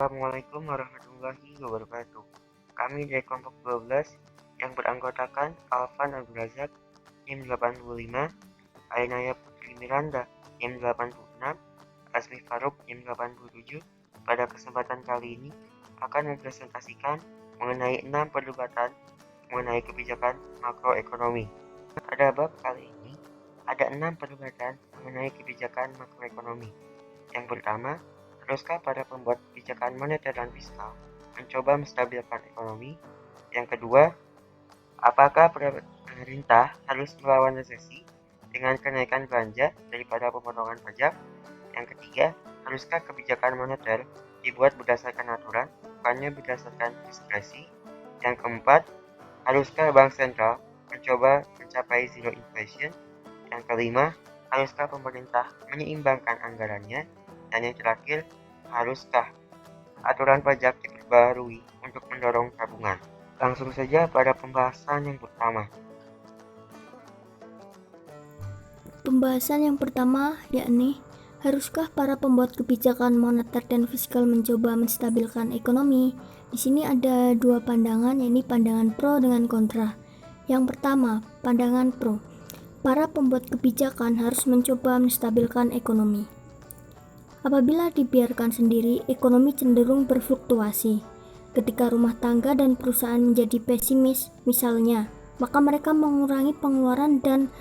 Assalamualaikum warahmatullahi wabarakatuh. Kami dari kelompok 12 yang beranggotakan Alvan Abdul Razak, NIM 85, Ainaya Putri Miranda, NIM 86, Asmi Faruk, NIM 87, pada kesempatan kali ini akan mempresentasikan mengenai 6 perdebatan mengenai kebijakan makroekonomi. Pada bab kali ini, ada 6 perdebatan mengenai kebijakan makroekonomi. Yang pertama, haruskah para pembuat kebijakan moneter dan fiskal mencoba menstabilkan ekonomi? Yang kedua, apakah pemerintah harus melawan resesi dengan kenaikan belanja daripada pemotongan pajak? Yang ketiga, haruskah kebijakan moneter dibuat berdasarkan aturan, bukannya berdasarkan diskresi? Yang keempat, haruskah bank sentral mencoba mencapai zero inflation? Yang kelima, haruskah pemerintah menyeimbangkan anggarannya? Dan yang terakhir, haruskah aturan pajak diperbarui untuk mendorong tabungan? Langsung saja pada pembahasan yang pertama. Pembahasan yang pertama yakni haruskah para pembuat kebijakan moneter dan fiskal mencoba menstabilkan ekonomi? Di sini ada dua pandangan, yakni pandangan pro dengan kontra. Yang pertama, pandangan pro. Para pembuat kebijakan harus mencoba menstabilkan ekonomi. Apabila dibiarkan sendiri, ekonomi cenderung berfluktuasi. Ketika rumah tangga dan perusahaan menjadi pesimis, misalnya, maka mereka mengurangi pengeluaran dan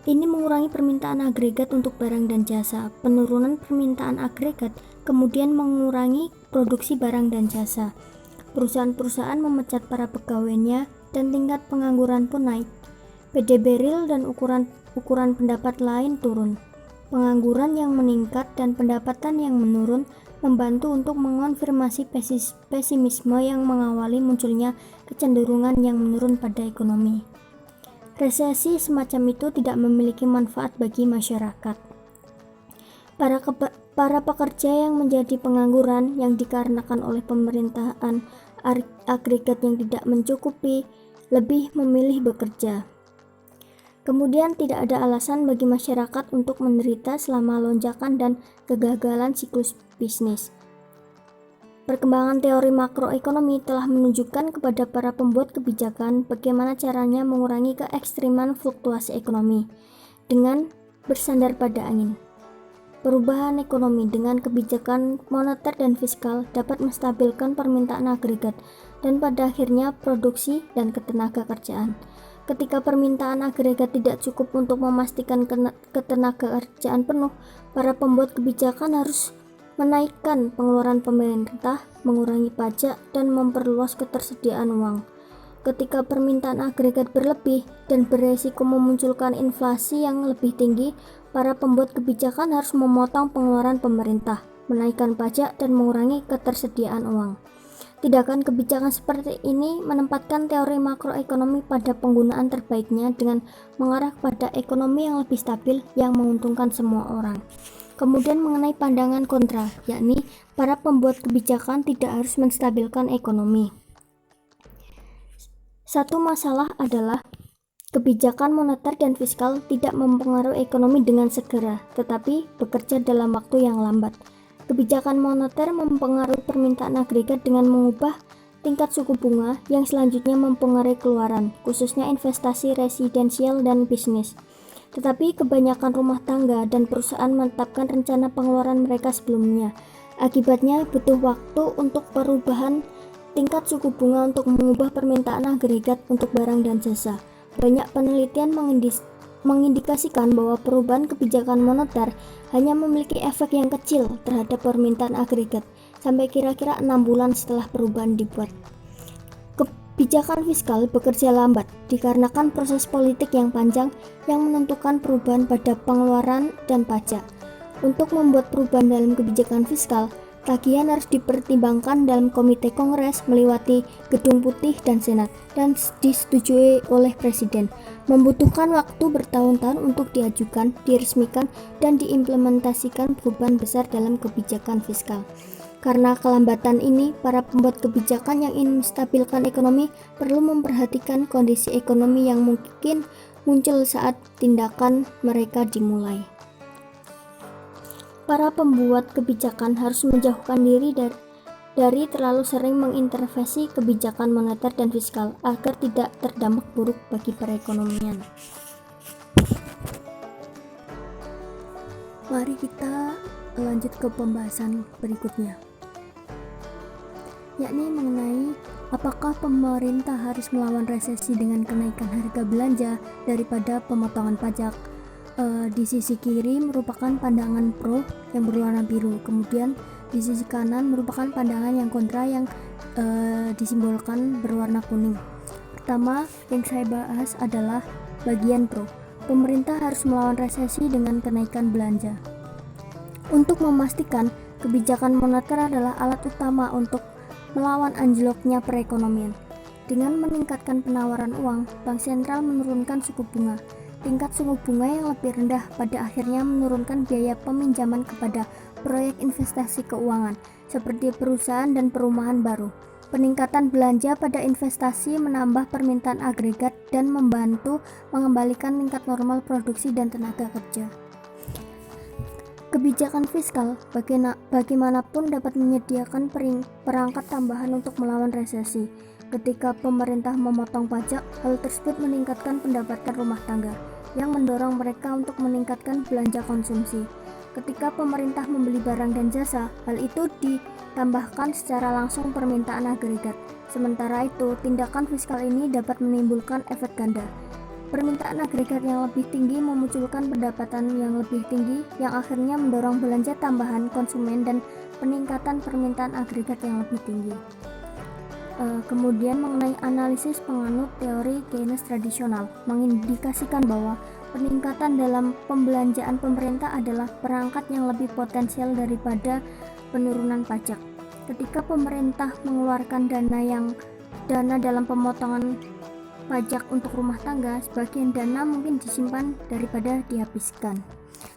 ini mengurangi permintaan agregat untuk barang dan jasa. Penurunan permintaan agregat kemudian mengurangi produksi barang dan jasa. Perusahaan-perusahaan memecat para pegawainya dan tingkat pengangguran pun naik. PDB real dan ukuran pendapat lain turun. Pengangguran yang meningkat dan pendapatan yang menurun membantu untuk mengonfirmasi pesimisme yang mengawali munculnya kecenderungan yang menurun pada ekonomi. Resesi semacam itu tidak memiliki manfaat bagi masyarakat. Para pekerja yang menjadi pengangguran yang dikarenakan oleh pemerintahan agregat yang tidak mencukupi lebih memilih bekerja. Kemudian tidak ada alasan bagi masyarakat untuk menderita selama lonjakan dan kegagalan siklus bisnis. Perkembangan teori makroekonomi telah menunjukkan kepada para pembuat kebijakan bagaimana caranya mengurangi keekstriman fluktuasi ekonomi dengan bersandar pada angin. Perubahan ekonomi dengan kebijakan moneter dan fiskal dapat menstabilkan permintaan agregat dan pada akhirnya produksi dan ketenaga kerjaan. Ketika permintaan agregat tidak cukup untuk memastikan ketenaga kerjaan penuh, para pembuat kebijakan harus menaikkan pengeluaran pemerintah, mengurangi pajak, dan memperluas ketersediaan uang. Ketika permintaan agregat berlebih dan beresiko memunculkan inflasi yang lebih tinggi, para pembuat kebijakan harus memotong pengeluaran pemerintah, menaikkan pajak, dan mengurangi ketersediaan uang. Tindakan kebijakan seperti ini menempatkan teori makroekonomi pada penggunaan terbaiknya dengan mengarah pada ekonomi yang lebih stabil yang menguntungkan semua orang. Kemudian mengenai pandangan kontra, yakni para pembuat kebijakan tidak harus menstabilkan ekonomi. Satu masalah adalah kebijakan moneter dan fiskal tidak mempengaruhi ekonomi dengan segera, tetapi bekerja dalam waktu yang lambat. Kebijakan moneter mempengaruhi permintaan agregat dengan mengubah tingkat suku bunga yang selanjutnya mempengaruhi keluaran, khususnya investasi residensial dan bisnis. Tetapi kebanyakan rumah tangga dan perusahaan menetapkan rencana pengeluaran mereka sebelumnya. Akibatnya butuh waktu untuk perubahan tingkat suku bunga untuk mengubah permintaan agregat untuk barang dan jasa. Banyak penelitian mengindikasikan bahwa perubahan kebijakan moneter hanya memiliki efek yang kecil terhadap permintaan agregat sampai kira-kira 6 bulan setelah perubahan dibuat. Kebijakan fiskal bekerja lambat dikarenakan proses politik yang panjang yang menentukan perubahan pada pengeluaran dan pajak. Untuk membuat perubahan dalam kebijakan fiskal, tagihan harus dipertimbangkan dalam komite kongres melewati gedung putih dan senat dan disetujui oleh presiden. Membutuhkan waktu bertahun-tahun untuk diajukan, diresmikan, dan diimplementasikan perubahan besar dalam kebijakan fiskal. Karena kelambatan ini, para pembuat kebijakan yang ingin menstabilkan ekonomi perlu memperhatikan kondisi ekonomi yang mungkin muncul saat tindakan mereka dimulai. Para pembuat kebijakan harus menjauhkan diri dari terlalu sering mengintervensi kebijakan moneter dan fiskal agar tidak terdampak buruk bagi perekonomian. Mari kita lanjut ke pembahasan berikutnya, yakni mengenai apakah pemerintah harus melawan resesi dengan kenaikan harga belanja daripada pemotongan pajak. Di sisi kiri merupakan pandangan pro yang berwarna biru, kemudian di sisi kanan merupakan pandangan yang kontra yang disimbolkan berwarna kuning. Pertama yang saya bahas adalah bagian pro. Pemerintah harus melawan resesi dengan kenaikan belanja. Untuk memastikan kebijakan moneter adalah alat utama untuk melawan anjloknya perekonomian. Dengan meningkatkan penawaran uang, Bank Sentral menurunkan suku bunga. Tingkat suku bunga yang lebih rendah pada akhirnya menurunkan biaya peminjaman kepada proyek investasi keuangan, seperti perusahaan dan perumahan baru. Peningkatan belanja pada investasi menambah permintaan agregat dan membantu mengembalikan tingkat normal produksi dan tenaga kerja. Kebijakan fiskal bagaimanapun dapat menyediakan perangkat tambahan untuk melawan resesi. Ketika pemerintah memotong pajak, hal tersebut meningkatkan pendapatan rumah tangga, yang mendorong mereka untuk meningkatkan belanja konsumsi. Ketika pemerintah membeli barang dan jasa, hal itu ditambahkan secara langsung permintaan agregat. Sementara itu, tindakan fiskal ini dapat menimbulkan efek ganda. Permintaan agregat yang lebih tinggi memunculkan pendapatan yang lebih tinggi, yang akhirnya mendorong belanja tambahan konsumen dan peningkatan permintaan agregat yang lebih tinggi. Kemudian mengenai analisis penganut teori Keynes tradisional mengindikasikan bahwa peningkatan dalam pembelanjaan pemerintah adalah perangkat yang lebih potensial daripada penurunan pajak. Ketika pemerintah mengeluarkan dana dalam pemotongan pajak untuk rumah tangga, sebagian dana mungkin disimpan daripada dihabiskan.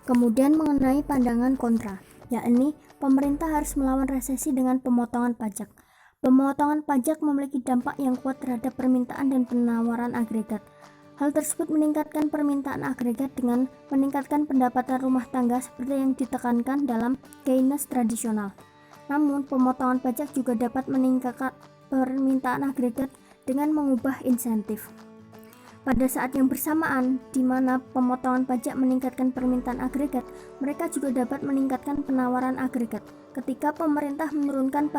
Kemudian mengenai pandangan kontra, yakni pemerintah harus melawan resesi dengan pemotongan pajak. Pemotongan pajak memiliki dampak yang kuat terhadap permintaan dan penawaran agregat. Hal tersebut meningkatkan permintaan agregat dengan meningkatkan pendapatan rumah tangga seperti yang ditekankan dalam Keynes tradisional. Namun, pemotongan pajak juga dapat meningkatkan permintaan agregat dengan mengubah insentif. Pada saat yang bersamaan, di mana pemotongan pajak meningkatkan permintaan agregat, mereka juga dapat meningkatkan penawaran agregat. Ketika pemerintah menurunkan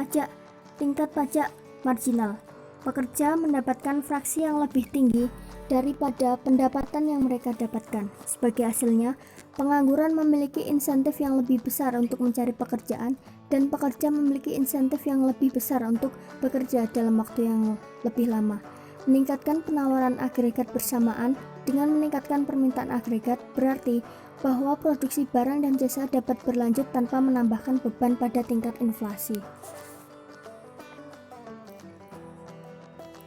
tingkat pajak marginal, pekerja mendapatkan fraksi yang lebih tinggi daripada pendapatan yang mereka dapatkan. Sebagai hasilnya, pengangguran memiliki insentif yang lebih besar untuk mencari pekerjaan, dan pekerja memiliki insentif yang lebih besar untuk bekerja dalam waktu yang lebih lama. Meningkatkan penawaran agregat bersamaan dengan meningkatkan permintaan agregat berarti bahwa produksi barang dan jasa dapat berlanjut tanpa menambahkan beban pada tingkat inflasi.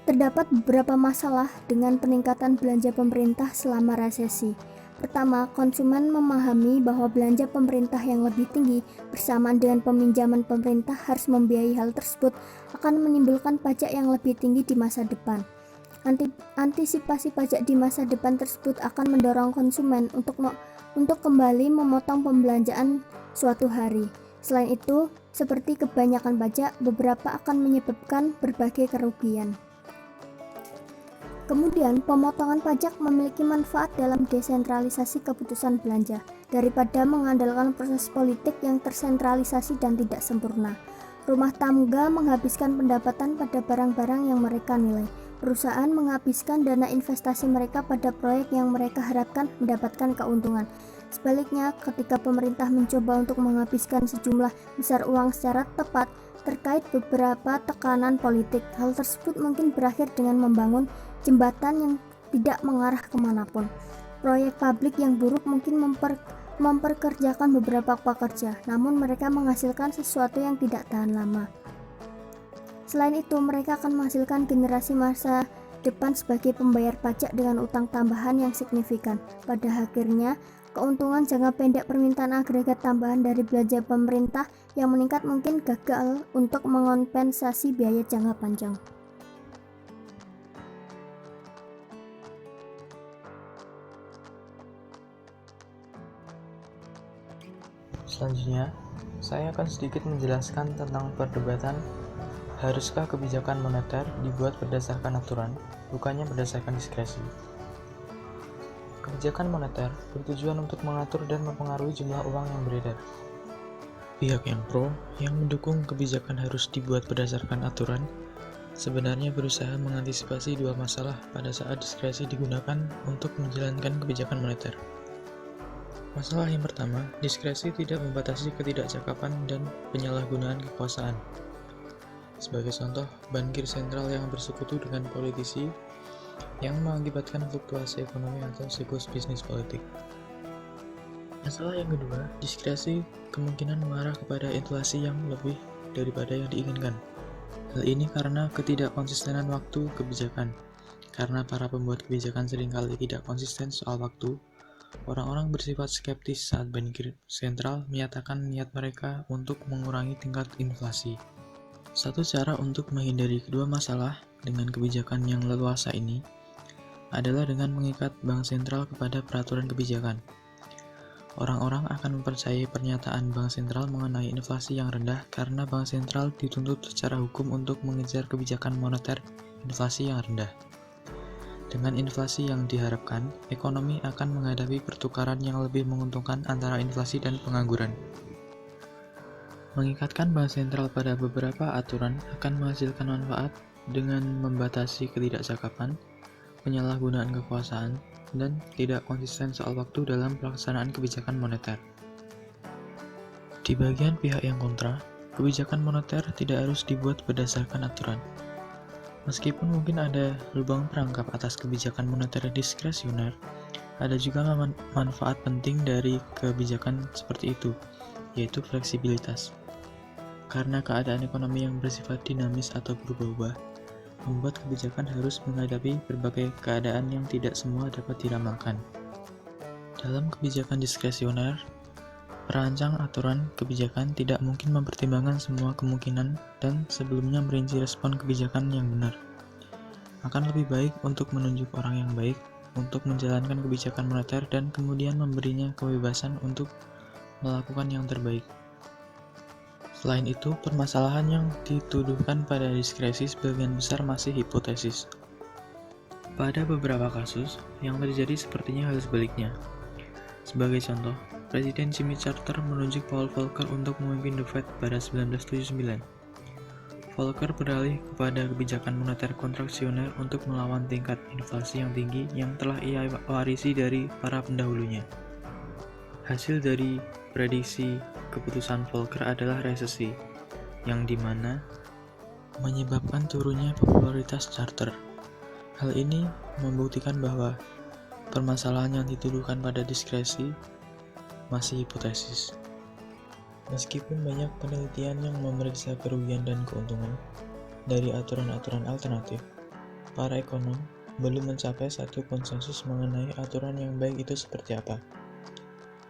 Terdapat beberapa masalah dengan peningkatan belanja pemerintah selama resesi. Pertama, konsumen memahami bahwa belanja pemerintah yang lebih tinggi bersamaan dengan peminjaman pemerintah harus membiayai hal tersebut akan menimbulkan pajak yang lebih tinggi di masa depan. Antisipasi pajak di masa depan tersebut akan mendorong konsumen untuk kembali memotong pembelanjaan suatu hari. Selain itu, seperti kebanyakan pajak, beberapa akan menyebabkan berbagai kerugian. Kemudian, pemotongan pajak memiliki manfaat dalam desentralisasi keputusan belanja daripada mengandalkan proses politik yang tersentralisasi dan tidak sempurna. Rumah tangga menghabiskan pendapatan pada barang-barang yang mereka nilai. Perusahaan menghabiskan dana investasi mereka pada proyek yang mereka harapkan mendapatkan keuntungan. Sebaliknya, ketika pemerintah mencoba untuk menghabiskan sejumlah besar uang secara tepat terkait beberapa tekanan politik, hal tersebut mungkin berakhir dengan membangun jembatan yang tidak mengarah kemanapun. Proyek publik yang buruk mungkin memperkerjakan beberapa pekerja, namun mereka menghasilkan sesuatu yang tidak tahan lama. Selain itu, mereka akan menghasilkan generasi masa depan sebagai pembayar pajak dengan utang tambahan yang signifikan. Pada akhirnya, keuntungan jangka pendek permintaan agregat tambahan dari belanja pemerintah yang meningkat mungkin gagal untuk mengompensasi biaya jangka panjang. Selanjutnya, Saya akan sedikit menjelaskan tentang perdebatan haruskah kebijakan moneter dibuat berdasarkan aturan, bukannya berdasarkan diskresi. Kebijakan moneter bertujuan untuk mengatur dan mempengaruhi jumlah uang yang beredar. Pihak yang pro, yang mendukung kebijakan harus dibuat berdasarkan aturan, sebenarnya berusaha mengantisipasi dua masalah pada saat diskresi digunakan untuk menjalankan kebijakan moneter. Masalah yang pertama, diskresi tidak membatasi ketidakcakapan dan penyalahgunaan kekuasaan. Sebagai contoh, bankir sentral yang bersekutu dengan politisi yang mengakibatkan fluktuasi ekonomi atau siklus bisnis politik. Masalah yang kedua, diskresi kemungkinan mengarah kepada inflasi yang lebih daripada yang diinginkan. Hal ini karena ketidakkonsistenan waktu kebijakan. Karena para pembuat kebijakan seringkali tidak konsisten soal waktu, orang-orang bersifat skeptis saat bankir sentral menyatakan niat mereka untuk mengurangi tingkat inflasi. Satu cara untuk menghindari kedua masalah dengan kebijakan yang leluasa ini adalah dengan mengikat bank sentral kepada peraturan kebijakan. Orang-orang akan mempercayai pernyataan bank sentral mengenai inflasi yang rendah karena bank sentral dituntut secara hukum untuk mengejar kebijakan moneter inflasi yang rendah. Dengan inflasi yang diharapkan, ekonomi akan menghadapi pertukaran yang lebih menguntungkan antara inflasi dan pengangguran. Mengikatkan bank sentral pada beberapa aturan akan menghasilkan manfaat dengan membatasi ketidakcakapan, penyalahgunaan kekuasaan, dan tidak konsisten soal waktu dalam pelaksanaan kebijakan moneter. Di bagian pihak yang kontra, kebijakan moneter tidak harus dibuat berdasarkan aturan. Meskipun mungkin ada lubang perangkap atas kebijakan moneter diskresioner, ada juga manfaat penting dari kebijakan seperti itu, yaitu fleksibilitas. Karena keadaan ekonomi yang bersifat dinamis atau berubah-ubah, membuat kebijakan harus menghadapi berbagai keadaan yang tidak semua dapat diramalkan. Dalam kebijakan diskresioner, perancang aturan kebijakan tidak mungkin mempertimbangkan semua kemungkinan dan sebelumnya merinci respon kebijakan yang benar. Akan lebih baik untuk menunjuk orang yang baik untuk menjalankan kebijakan moneter dan kemudian memberinya kebebasan untuk melakukan yang terbaik. Selain itu, permasalahan yang dituduhkan pada diskresi sebagian besar masih hipotesis. Pada beberapa kasus, yang terjadi sepertinya hal sebaliknya. Sebagai contoh, Presiden Jimmy Carter menunjuk Paul Volcker untuk memimpin The Fed pada 1979. Volcker beralih kepada kebijakan moneter kontraksioner untuk melawan tingkat inflasi yang tinggi yang telah ia warisi dari para pendahulunya. Hasil dari prediksi keputusan Volcker adalah resesi, yang dimana menyebabkan turunnya popularitas Carter. Hal ini membuktikan bahwa permasalahan yang dituduhkan pada diskresi masih hipotesis. Meskipun banyak penelitian yang memeriksa kerugian dan keuntungan dari aturan-aturan alternatif, para ekonom belum mencapai satu konsensus mengenai aturan yang baik itu seperti apa.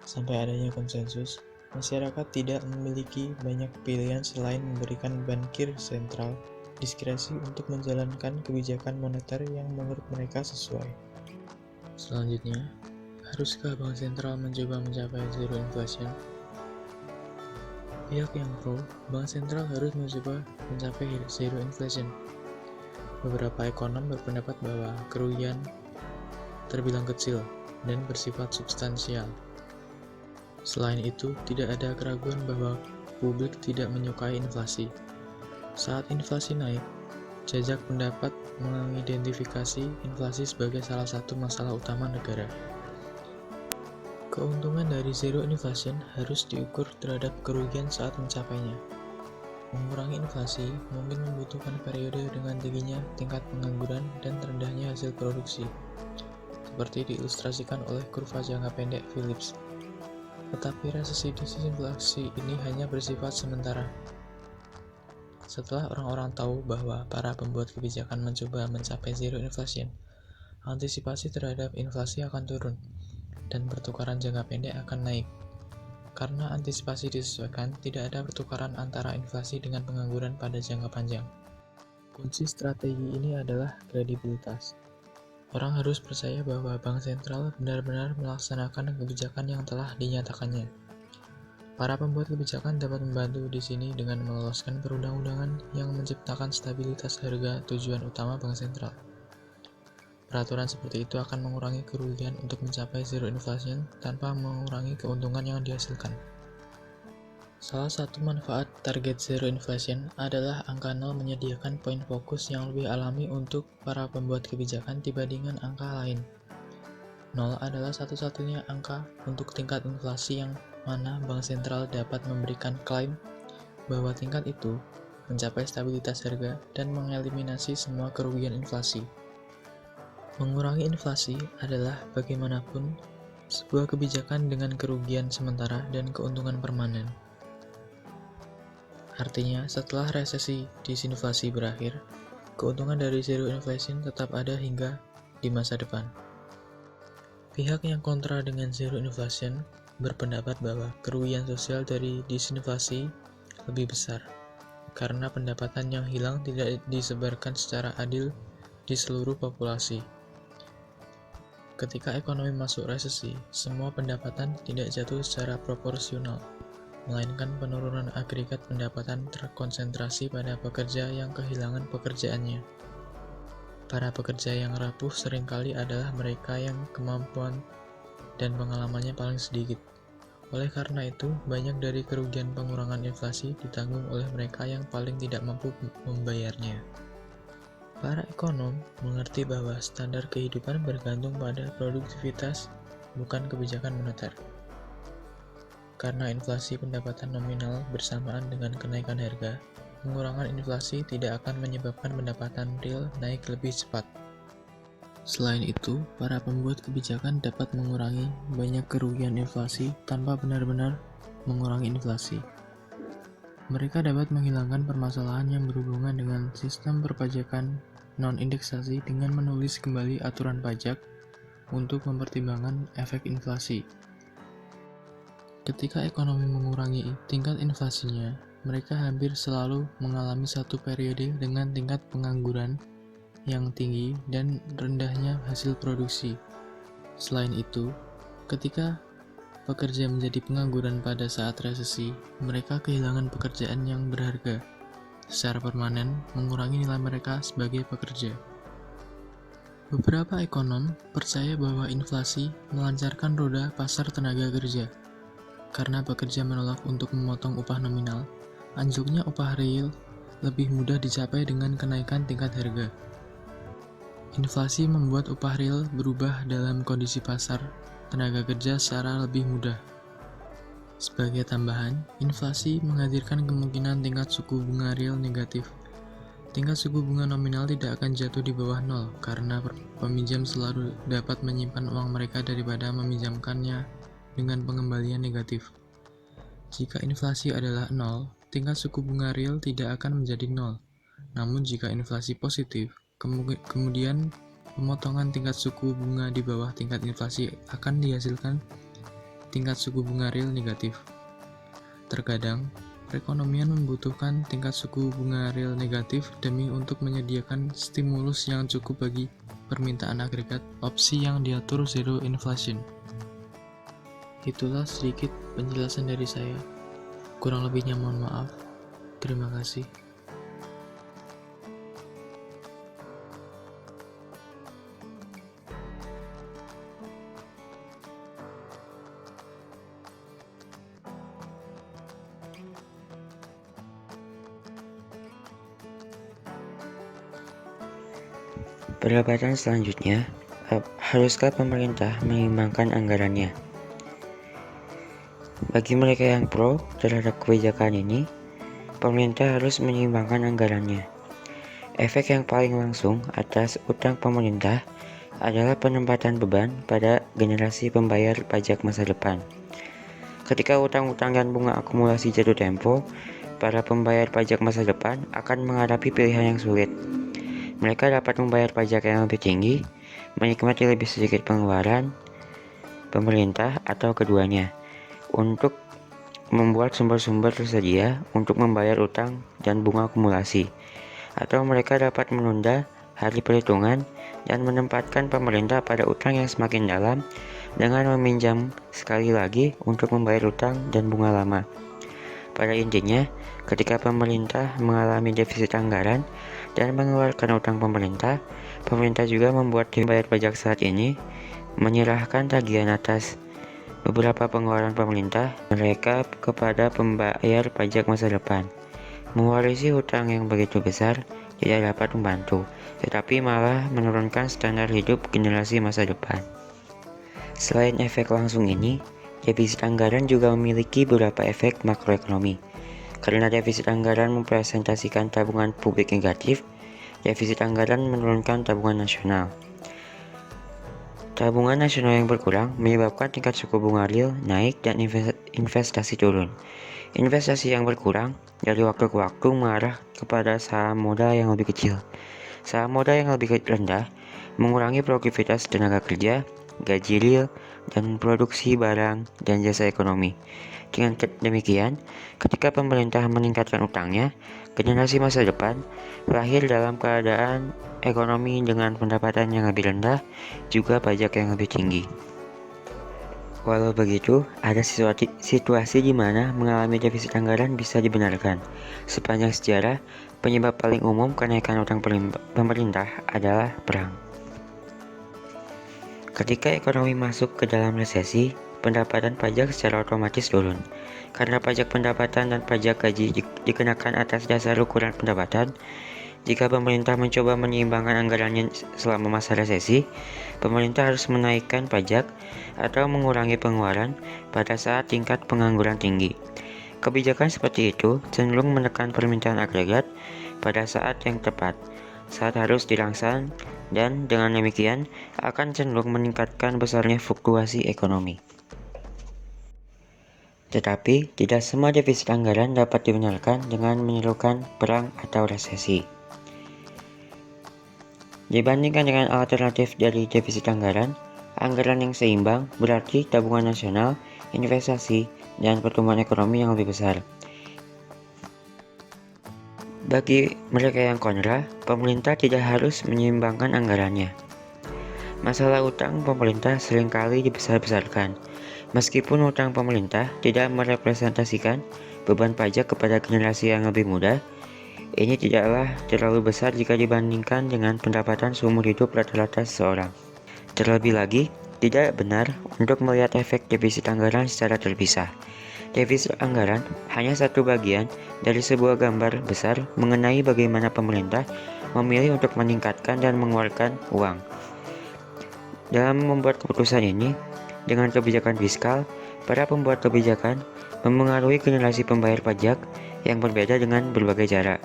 Sampai adanya konsensus, masyarakat tidak memiliki banyak pilihan selain memberikan bankir sentral diskresi untuk menjalankan kebijakan moneter yang menurut mereka sesuai. Selanjutnya, haruskah bank sentral mencoba mencapai zero inflation? Pihak yang pro, bank sentral harus mencoba mencapai zero inflation. Beberapa ekonom berpendapat bahwa kerugian terbilang kecil dan bersifat substansial. Selain itu, tidak ada keraguan bahwa publik tidak menyukai inflasi. Saat inflasi naik, jajak pendapat mengidentifikasi inflasi sebagai salah satu masalah utama negara. Keuntungan dari zero inflation harus diukur terhadap kerugian saat mencapainya. Mengurangi inflasi mungkin membutuhkan periode dengan tingginya tingkat pengangguran dan rendahnya hasil produksi, seperti diilustrasikan oleh kurva jangka pendek Phillips. Tetapi resesi disinflasi ini hanya bersifat sementara. Setelah orang-orang tahu bahwa para pembuat kebijakan mencoba mencapai zero inflation, antisipasi terhadap inflasi akan turun, dan pertukaran jangka pendek akan naik. Karena antisipasi disesuaikan, tidak ada pertukaran antara inflasi dengan pengangguran pada jangka panjang. Kunci strategi ini adalah kredibilitas. Orang harus percaya bahwa bank sentral benar-benar melaksanakan kebijakan yang telah dinyatakannya. Para pembuat kebijakan dapat membantu di sini dengan meloloskan perundang-undangan yang menciptakan stabilitas harga tujuan utama bank sentral. Peraturan seperti itu akan mengurangi kerugian untuk mencapai zero inflation tanpa mengurangi keuntungan yang dihasilkan. Salah satu manfaat target zero inflation adalah angka 0 menyediakan poin fokus yang lebih alami untuk para pembuat kebijakan dibandingkan angka lain. 0 adalah satu-satunya angka untuk tingkat inflasi yang mana bank sentral dapat memberikan klaim bahwa tingkat itu mencapai stabilitas harga dan mengeliminasi semua kerugian inflasi. Mengurangi inflasi adalah bagaimanapun sebuah kebijakan dengan kerugian sementara dan keuntungan permanen. Artinya, setelah resesi disinflasi berakhir, keuntungan dari zero inflation tetap ada hingga di masa depan. Pihak yang kontra dengan zero inflation berpendapat bahwa kerugian sosial dari disinflasi lebih besar, karena pendapatan yang hilang tidak disebarkan secara adil di seluruh populasi. Ketika ekonomi masuk resesi, semua pendapatan tidak jatuh secara proporsional, melainkan penurunan agregat pendapatan terkonsentrasi pada pekerja yang kehilangan pekerjaannya. Para pekerja yang rapuh seringkali adalah mereka yang kemampuan dan pengalamannya paling sedikit. Oleh karena itu, banyak dari kerugian pengurangan inflasi ditanggung oleh mereka yang paling tidak mampu membayarnya. Para ekonom mengerti bahwa standar kehidupan bergantung pada produktivitas, bukan kebijakan moneter. Karena inflasi pendapatan nominal bersamaan dengan kenaikan harga, pengurangan inflasi tidak akan menyebabkan pendapatan real naik lebih cepat. Selain itu, para pembuat kebijakan dapat mengurangi banyak kerugian inflasi tanpa benar-benar mengurangi inflasi. Mereka dapat menghilangkan permasalahan yang berhubungan dengan sistem perpajakan non-indeksasi dengan menulis kembali aturan pajak untuk mempertimbangkan efek inflasi. Ketika ekonomi mengurangi tingkat inflasinya, mereka hampir selalu mengalami satu periode dengan tingkat pengangguran yang tinggi dan rendahnya hasil produksi. Selain itu, ketika pekerja menjadi pengangguran pada saat resesi, mereka kehilangan pekerjaan yang berharga, secara permanen mengurangi nilai mereka sebagai pekerja. Beberapa ekonom percaya bahwa inflasi melancarkan roda pasar tenaga kerja. Karena pekerja menolak untuk memotong upah nominal, anjloknya upah real lebih mudah dicapai dengan kenaikan tingkat harga. Inflasi membuat upah real berubah dalam kondisi pasar tenaga kerja secara lebih mudah. Sebagai tambahan, inflasi menghadirkan kemungkinan tingkat suku bunga real negatif. Tingkat suku bunga nominal tidak akan jatuh di bawah 0 karena peminjam selalu dapat menyimpan uang mereka daripada meminjamkannya dengan pengembalian negatif. Jika inflasi adalah 0, tingkat suku bunga real tidak akan menjadi 0. Namun jika inflasi positif, kemudian pemotongan tingkat suku bunga di bawah tingkat inflasi akan dihasilkan tingkat suku bunga real negatif. Terkadang, perekonomian membutuhkan tingkat suku bunga real negatif demi untuk menyediakan stimulus yang cukup bagi permintaan agregat opsi yang diatur zero inflation. Itulah sedikit penjelasan dari saya. Kurang lebihnya mohon maaf. Terima kasih. Perdebatan selanjutnya, haruskah pemerintah menyeimbangkan anggarannya? Bagi mereka yang pro terhadap kebijakan ini, pemerintah harus menyeimbangkan anggarannya. Efek yang paling langsung atas utang pemerintah adalah penempatan beban pada generasi pembayar pajak masa depan. Ketika utang-utang dan bunga akumulasi jatuh tempo, para pembayar pajak masa depan akan menghadapi pilihan yang sulit. Mereka dapat membayar pajak yang lebih tinggi, menikmati lebih sedikit pengeluaran pemerintah, atau keduanya, untuk membuat sumber-sumber tersedia untuk membayar utang dan bunga akumulasi. Atau mereka dapat menunda hari perhitungan dan menempatkan pemerintah pada utang yang semakin dalam dengan meminjam sekali lagi untuk membayar utang dan bunga lama. Pada intinya, ketika pemerintah mengalami defisit anggaran dan mengeluarkan utang pemerintah juga membuat bayar pajak saat ini, menyerahkan tagihan atas beberapa pengeluaran pemerintah mereka kepada pembayar pajak masa depan. Mewarisi hutang yang begitu besar tidak dapat membantu, tetapi malah menurunkan standar hidup generasi masa depan. Selain efek langsung ini, defisit anggaran juga memiliki beberapa efek makroekonomi. Karena defisit anggaran mempresentasikan tabungan publik negatif, defisit anggaran menurunkan tabungan nasional. Tabungan nasional yang berkurang menyebabkan tingkat suku bunga real naik dan investasi turun. Investasi yang berkurang dari waktu ke waktu mengarah kepada saham modal yang lebih kecil. Saham modal yang lebih rendah mengurangi produktivitas tenaga kerja, gaji real, dan produksi barang dan jasa ekonomi. Dengan demikian, ketika pemerintah meningkatkan utangnya, generasi masa depan lahir dalam keadaan ekonomi dengan pendapatan yang lebih rendah, juga pajak yang lebih tinggi. Walau begitu, ada situasi di mana mengalami defisit anggaran bisa dibenarkan. Sepanjang sejarah, penyebab paling umum kenaikan utang pemerintah adalah perang. Ketika ekonomi masuk ke dalam resesi, pendapatan pajak secara otomatis turun. Karena pajak pendapatan dan pajak gaji dikenakan atas dasar ukuran pendapatan, jika pemerintah mencoba menyeimbangkan anggarannya selama masa resesi, pemerintah harus menaikkan pajak atau mengurangi pengeluaran pada saat tingkat pengangguran tinggi. Kebijakan seperti itu cenderung menekan permintaan agregat pada saat yang tepat, saat harus dirangsang, dan dengan demikian akan cenderung meningkatkan besarnya fluktuasi ekonomi. Tetapi, tidak semua defisit anggaran dapat dibenarkan dengan menyerukan perang atau resesi. Dibandingkan dengan alternatif dari defisit anggaran yang seimbang berarti tabungan nasional, investasi, dan pertumbuhan ekonomi yang lebih besar. Bagi mereka yang kontra, pemerintah tidak harus menyeimbangkan anggarannya. Masalah utang pemerintah seringkali dibesar-besarkan. Meskipun utang pemerintah tidak merepresentasikan beban pajak kepada generasi yang lebih muda, ini tidaklah terlalu besar jika dibandingkan dengan pendapatan seumur hidup rata-rata seseorang. Terlebih lagi, tidak benar untuk melihat efek defisit anggaran secara terpisah. Defisit anggaran hanya satu bagian dari sebuah gambar besar mengenai bagaimana pemerintah memilih untuk meningkatkan dan mengeluarkan uang. Dalam membuat keputusan ini, dengan kebijakan fiskal, para pembuat kebijakan memengaruhi generasi pembayar pajak yang berbeda dengan berbagai cara.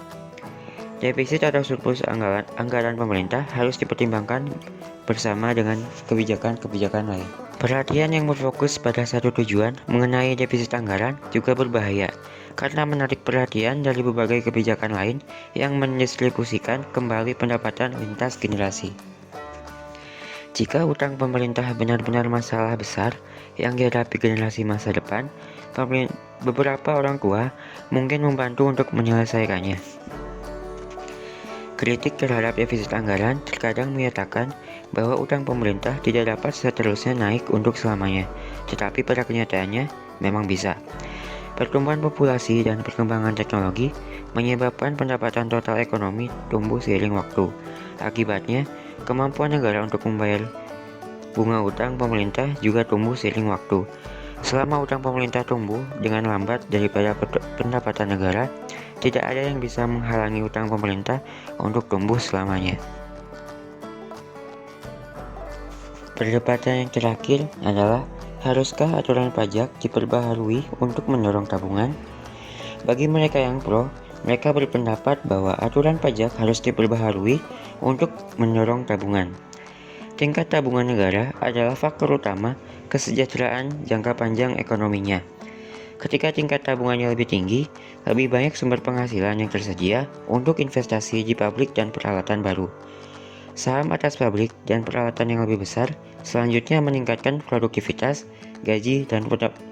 Defisit atau surplus anggaran pemerintah harus dipertimbangkan bersama dengan kebijakan-kebijakan lain. Perhatian yang berfokus pada satu tujuan mengenai defisit anggaran juga berbahaya, karena menarik perhatian dari berbagai kebijakan lain yang mendistribusikan kembali pendapatan lintas generasi. Jika utang pemerintah benar-benar masalah besar yang dihadapi generasi masa depan, beberapa orang tua mungkin membantu untuk menyelesaikannya. Kritik terhadap defisit anggaran terkadang menyatakan bahwa utang pemerintah tidak dapat seterusnya naik untuk selamanya, tetapi pada kenyataannya memang bisa. Pertumbuhan populasi dan perkembangan teknologi menyebabkan pendapatan total ekonomi tumbuh seiring waktu. Akibatnya, kemampuan negara untuk membayar bunga utang pemerintah juga tumbuh seiring waktu. Selama utang pemerintah tumbuh dengan lambat daripada pendapatan negara, tidak ada yang bisa menghalangi utang pemerintah untuk tumbuh selamanya. Perdebatan yang terakhir adalah, haruskah aturan pajak diperbaharui untuk mendorong tabungan? Bagi mereka yang pro, mereka berpendapat bahwa aturan pajak harus diperbaharui untuk mendorong tabungan. Tingkat tabungan negara adalah faktor utama kesejahteraan jangka panjang ekonominya. Ketika tingkat tabungannya lebih tinggi, lebih banyak sumber penghasilan yang tersedia untuk investasi di pabrik dan peralatan baru. Saham atas pabrik dan peralatan yang lebih besar selanjutnya meningkatkan produktivitas, gaji, dan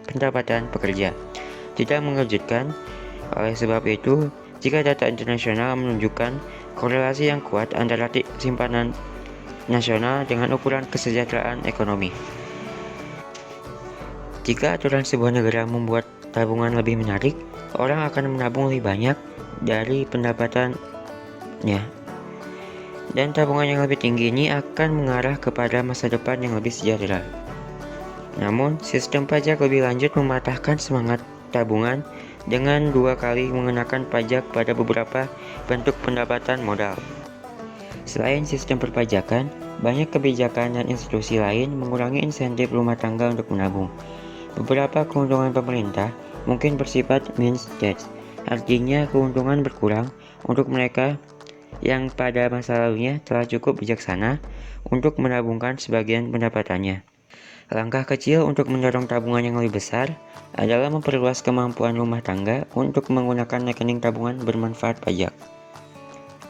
pendapatan pekerja. Tidak mengejutkan, oleh sebab itu, jika data internasional menunjukkan korelasi yang kuat antara simpanan nasional dengan ukuran kesejahteraan ekonomi. Jika aturan sebuah negara membuat tabungan lebih menarik, orang akan menabung lebih banyak dari pendapatannya. Dan tabungan yang lebih tinggi ini akan mengarah kepada masa depan yang lebih sejahtera. Namun, sistem pajak lebih lanjut mematahkan semangat tabungan dengan 2 kali mengenakan pajak pada beberapa bentuk pendapatan modal. Selain sistem perpajakan, banyak kebijakan dan institusi lain mengurangi insentif rumah tangga untuk menabung. Beberapa keuntungan pemerintah mungkin bersifat means test, artinya keuntungan berkurang untuk mereka yang pada masa lalunya telah cukup bijaksana untuk menabungkan sebagian pendapatannya. Langkah kecil untuk mendorong tabungan yang lebih besar adalah memperluas kemampuan rumah tangga untuk menggunakan rekening tabungan bermanfaat pajak.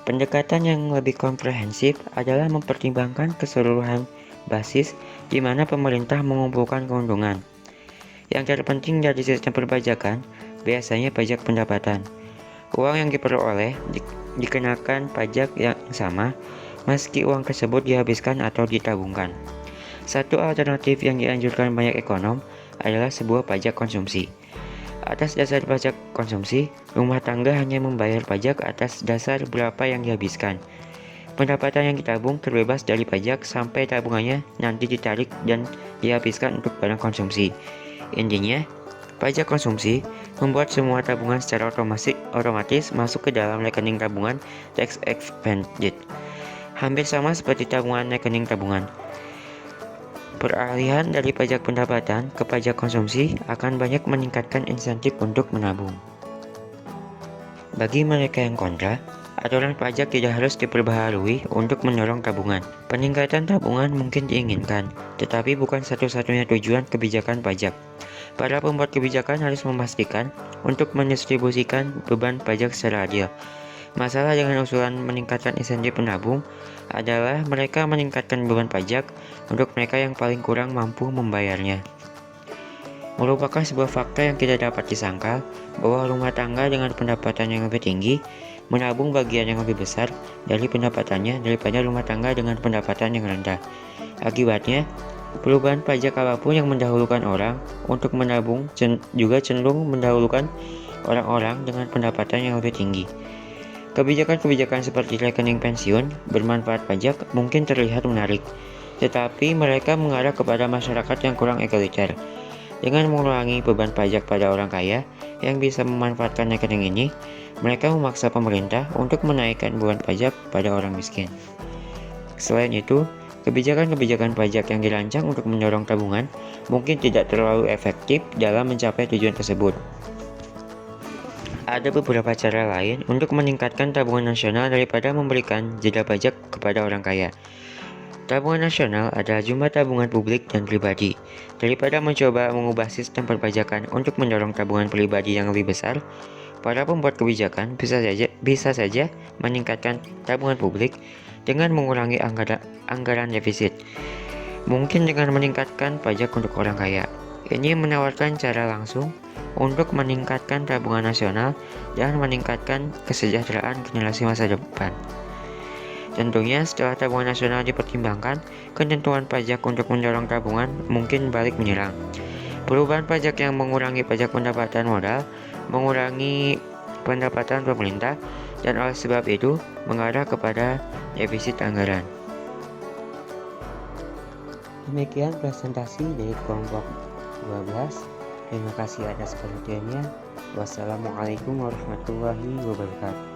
Pendekatan yang lebih komprehensif adalah mempertimbangkan keseluruhan basis di mana pemerintah mengumpulkan keuntungan. Yang terpenting dari sistem perpajakan biasanya pajak pendapatan. Uang yang diperoleh dikenakan pajak yang sama meski uang tersebut dihabiskan atau ditabungkan. Satu alternatif yang dianjurkan banyak ekonom adalah sebuah pajak konsumsi. Atas dasar pajak konsumsi, rumah tangga hanya membayar pajak atas dasar berapa yang dihabiskan. Pendapatan yang ditabung terbebas dari pajak sampai tabungannya nanti ditarik dan dihabiskan untuk barang konsumsi. Intinya, pajak konsumsi membuat semua tabungan secara otomatis masuk ke dalam rekening tabungan tax expanded. Hampir sama seperti tabungan rekening tabungan. Peralihan dari pajak pendapatan ke pajak konsumsi akan banyak meningkatkan insentif untuk menabung. Bagi mereka yang kontra, aturan pajak tidak harus diperbaharui untuk mendorong tabungan. Peningkatan tabungan mungkin diinginkan, tetapi bukan satu-satunya tujuan kebijakan pajak. Para pembuat kebijakan harus memastikan untuk mendistribusikan beban pajak secara adil. Masalah dengan usulan meningkatkan insentif menabung adalah mereka meningkatkan beban pajak untuk mereka yang paling kurang mampu membayarnya. Merupakan sebuah fakta yang tidak dapat disangkal bahwa rumah tangga dengan pendapatan yang lebih tinggi menabung bagian yang lebih besar dari pendapatannya daripada rumah tangga dengan pendapatan yang rendah. Akibatnya, perubahan pajak apapun yang mendahulukan orang untuk menabung juga cenderung mendahulukan orang-orang dengan pendapatan yang lebih tinggi. Kebijakan-kebijakan seperti rekening pensiun bermanfaat pajak mungkin terlihat menarik, tetapi mereka mengarah kepada masyarakat yang kurang egaliter. Dengan mengurangi beban pajak pada orang kaya yang bisa memanfaatkan rekening ini, mereka memaksa pemerintah untuk menaikkan beban pajak pada orang miskin. Selain itu, kebijakan-kebijakan pajak yang dirancang untuk mendorong tabungan mungkin tidak terlalu efektif dalam mencapai tujuan tersebut. Ada beberapa cara lain untuk meningkatkan tabungan nasional daripada memberikan jeda pajak kepada orang kaya. Tabungan nasional adalah jumlah tabungan publik dan pribadi. Daripada mencoba mengubah sistem perpajakan untuk mendorong tabungan pribadi yang lebih besar, para pembuat kebijakan bisa saja meningkatkan tabungan publik dengan mengurangi anggaran defisit. Mungkin dengan meningkatkan pajak untuk orang kaya. Ini menawarkan cara langsung untuk meningkatkan tabungan nasional dan meningkatkan kesejahteraan generasi masa depan. Tentunya setelah tabungan nasional dipertimbangkan, ketentuan pajak untuk mendorong tabungan mungkin balik menyerang. Perubahan pajak yang mengurangi pajak pendapatan modal, mengurangi pendapatan pemerintah, dan oleh sebab itu mengarah kepada defisit anggaran. Demikian presentasi dari kelompok 12. Terima kasih atas perhatiannya. Wassalamualaikum warahmatullahi wabarakatuh.